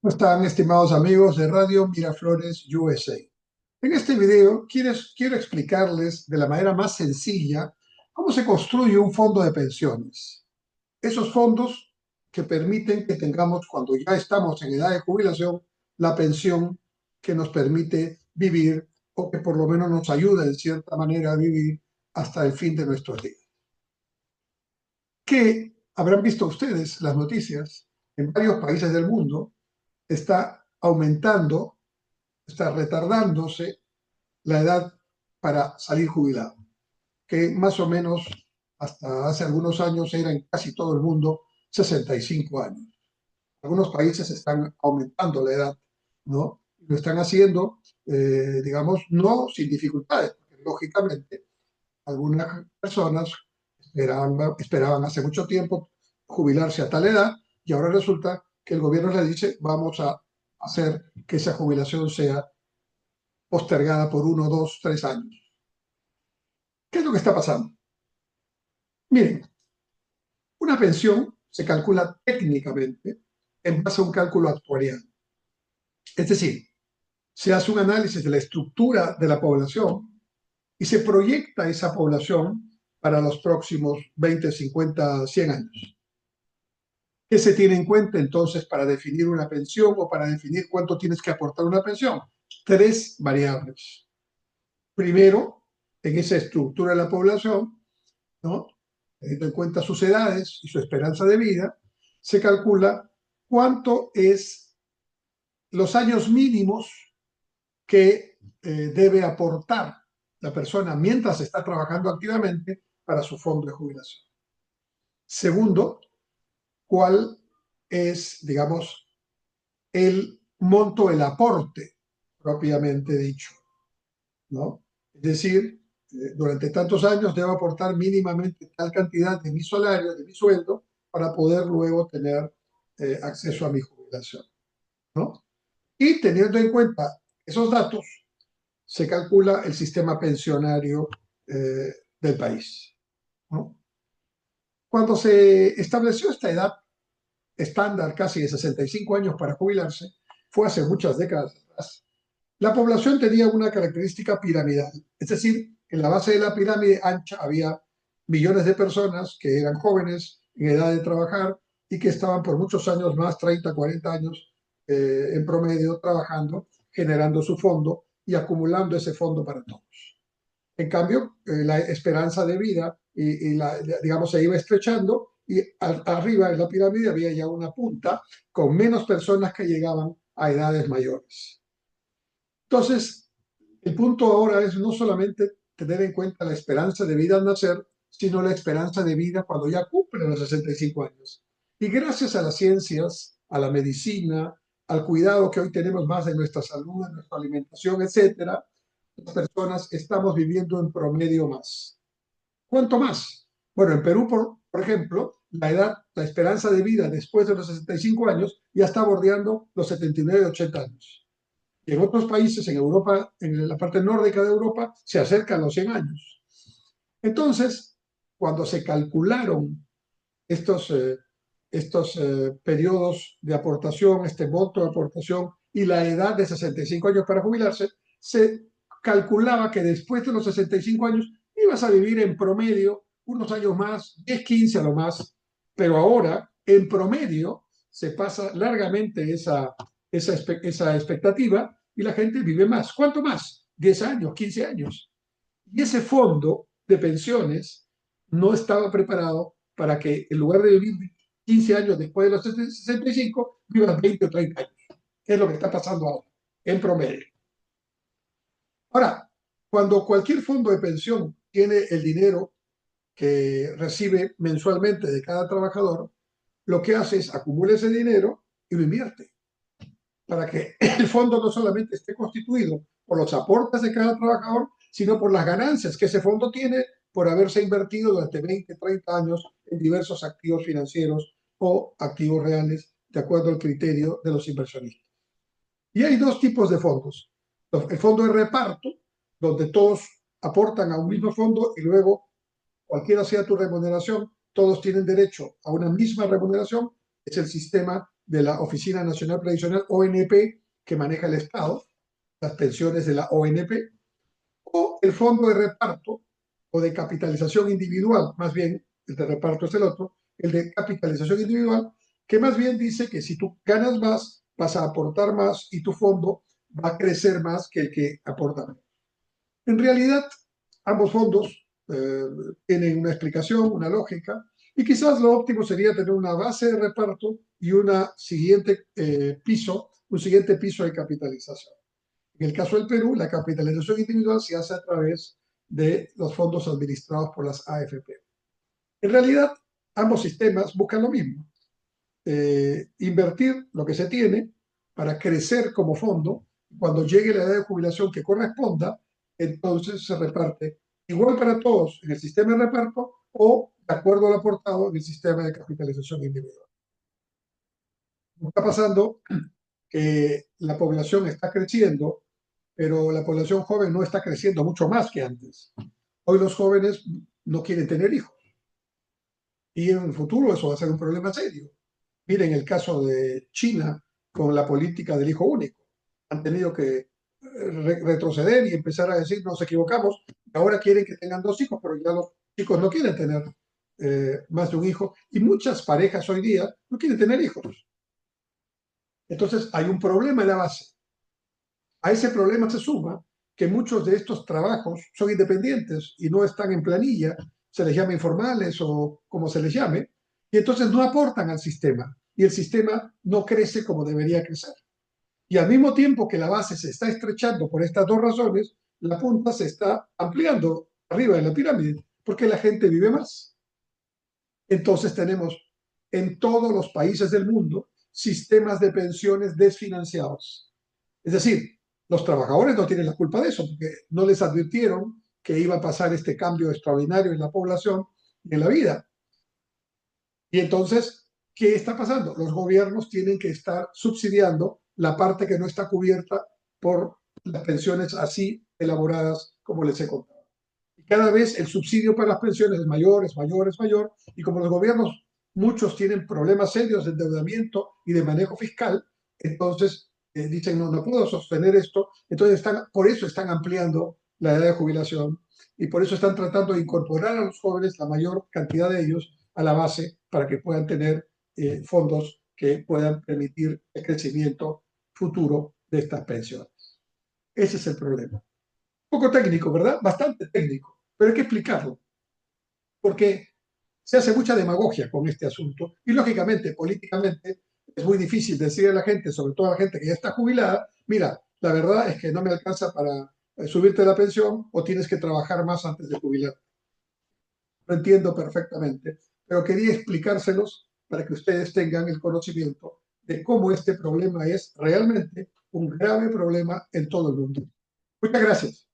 ¿Cómo están, estimados amigos de Radio Miraflores USA? En este video quiero explicarles de la manera más sencilla cómo se construye un fondo de pensiones. Esos fondos que permiten que tengamos, cuando ya estamos en edad de jubilación, la pensión que nos permite vivir o que por lo menos nos ayuda en cierta manera a vivir hasta el fin de nuestros días. Que habrán visto ustedes las noticias en varios países del mundo está aumentando, está retardándose la edad para salir jubilado, que más o menos hasta hace algunos años era en casi todo el mundo 65 años. Algunos países están aumentando la edad, ¿no? Lo están haciendo, digamos, no sin dificultades, porque lógicamente algunas personas esperaban hace mucho tiempo jubilarse a tal edad y ahora resulta que el gobierno les dice vamos a hacer que esa jubilación sea postergada por 1, 2, 3 años. ¿Qué es lo que está pasando? Miren, una pensión se calcula técnicamente en base a un cálculo actuarial. Es decir, se hace un análisis de la estructura de la población y se proyecta esa población para los próximos 20, 50, 100 años. ¿Qué se tiene en cuenta entonces para definir una pensión o para definir cuánto tienes que aportar una pensión? Tres variables. Primero, en esa estructura de la población, ¿no? Teniendo en cuenta sus edades y su esperanza de vida, se calcula cuánto es los años mínimos que debe aportar la persona mientras está trabajando activamente para su fondo de jubilación. Segundo, cuál es, digamos, el monto, el aporte propiamente dicho, ¿no? Es decir, durante tantos años debo aportar mínimamente tal cantidad de mi salario, de mi sueldo, para poder luego tener acceso a mi jubilación, ¿no? Y teniendo en cuenta esos datos, se calcula el sistema pensionario del país, ¿no? Cuando se estableció esta edad estándar casi de 65 años para jubilarse, fue hace muchas décadas atrás, la población tenía una característica piramidal, es decir, en la base de la pirámide ancha había millones de personas que eran jóvenes, en edad de trabajar y que estaban por muchos años más, 30, 40 años en promedio, trabajando, generando su fondo y acumulando ese fondo para todos. En cambio, la esperanza de vida digamos, se iba estrechando y arriba en la pirámide había ya una punta con menos personas que llegaban a edades mayores. Entonces, el punto ahora es no solamente tener en cuenta la esperanza de vida al nacer, sino la esperanza de vida cuando ya cumplen los 65 años. Y gracias a las ciencias, a la medicina, al cuidado que hoy tenemos más de nuestra salud, de nuestra alimentación, etcétera, las personas estamos viviendo en promedio más. ¿Cuánto más? Bueno, en Perú, por ejemplo, la esperanza de vida después de los 65 años ya está bordeando los 79, 80 años. Y en otros países, en Europa, en la parte nórdica de Europa, se acercan los 100 años. Entonces, cuando se calcularon estos, periodos de aportación, este monto de aportación y la edad de 65 años para jubilarse, se calculaba que después de los 65 años ibas a vivir en promedio unos años más, 10, 15 a lo más, pero ahora en promedio se pasa largamente esa expectativa y la gente vive más. ¿Cuánto más? 10 años, 15 años. Y ese fondo de pensiones no estaba preparado para que en lugar de vivir 15 años después de los 65, vivas 20 o 30 años. ¿Qué es lo que está pasando ahora, en promedio? Ahora, cuando cualquier fondo de pensión tiene el dinero que recibe mensualmente de cada trabajador, lo que hace es acumular ese dinero y lo invierte para que el fondo no solamente esté constituido por los aportes de cada trabajador, sino por las ganancias que ese fondo tiene por haberse invertido durante 20, 30 años en diversos activos financieros o activos reales, de acuerdo al criterio de los inversionistas. Y hay dos tipos de fondos. El fondo de reparto, donde todos aportan a un mismo fondo y luego, cualquiera sea tu remuneración, todos tienen derecho a una misma remuneración. Es el sistema de la Oficina Nacional Previsional, ONP, que maneja el Estado, las pensiones de la ONP, o el fondo de reparto o de capitalización individual, más bien el de reparto es el otro, el de capitalización individual, que más bien dice que si tú ganas más, vas a aportar más y tu fondo va a crecer más que el que aporta menos. En realidad, ambos fondos tienen una explicación, una lógica, y quizás lo óptimo sería tener una base de reparto y una siguiente un siguiente piso de capitalización. En el caso del Perú, la capitalización individual se hace a través de los fondos administrados por las AFP. En realidad, ambos sistemas buscan lo mismo, invertir lo que se tiene para crecer como fondo. Cuando llegue la edad de jubilación que corresponda, entonces se reparte igual para todos en el sistema de reparto o de acuerdo al aportado en el sistema de capitalización individual. Está pasando que la población está creciendo, pero la población joven no está creciendo mucho más que antes. Hoy los jóvenes no quieren tener hijos y en el futuro eso va a ser un problema serio. Miren el caso de China con la política del hijo único. Han tenido que retroceder y empezar a decir nos equivocamos. Ahora quieren que tengan dos hijos, pero ya los chicos no quieren tener más de un hijo y muchas parejas hoy día no quieren tener hijos. Entonces hay un problema en la base. A ese problema se suma que muchos de estos trabajos son independientes y no están en planilla, se les llama informales o como se les llame, y entonces no aportan al sistema y el sistema no crece como debería crecer. Y al mismo tiempo que la base se está estrechando por estas dos razones, la punta se está ampliando arriba de la pirámide porque la gente vive más. Entonces tenemos en todos los países del mundo sistemas de pensiones desfinanciados. Es decir, los trabajadores no tienen la culpa de eso, porque no les advirtieron que iba a pasar este cambio extraordinario en la población y en la vida. Y entonces, ¿qué está pasando? Los gobiernos tienen que estar subsidiando la parte que no está cubierta por las pensiones así elaboradas como les he contado. Y cada vez el subsidio para las pensiones es mayor, es mayor, es mayor, y como los gobiernos, muchos tienen problemas serios de endeudamiento y de manejo fiscal, entonces dicen, no, no puedo sostener esto, entonces por eso están ampliando la edad de jubilación y por eso están tratando de incorporar a los jóvenes, la mayor cantidad de ellos, a la base para que puedan tener fondos que puedan permitir el crecimiento futuro de estas pensiones. Ese es el problema. Un poco técnico, ¿verdad? Bastante técnico, pero hay que explicarlo, porque se hace mucha demagogia con este asunto y lógicamente, políticamente, es muy difícil decirle a la gente, sobre todo a la gente que ya está jubilada, mira, la verdad es que no me alcanza para subirte la pensión o tienes que trabajar más antes de jubilar. Lo entiendo perfectamente, pero quería explicárselos para que ustedes tengan el conocimiento de cómo este problema es realmente un grave problema en todo el mundo. Muchas gracias.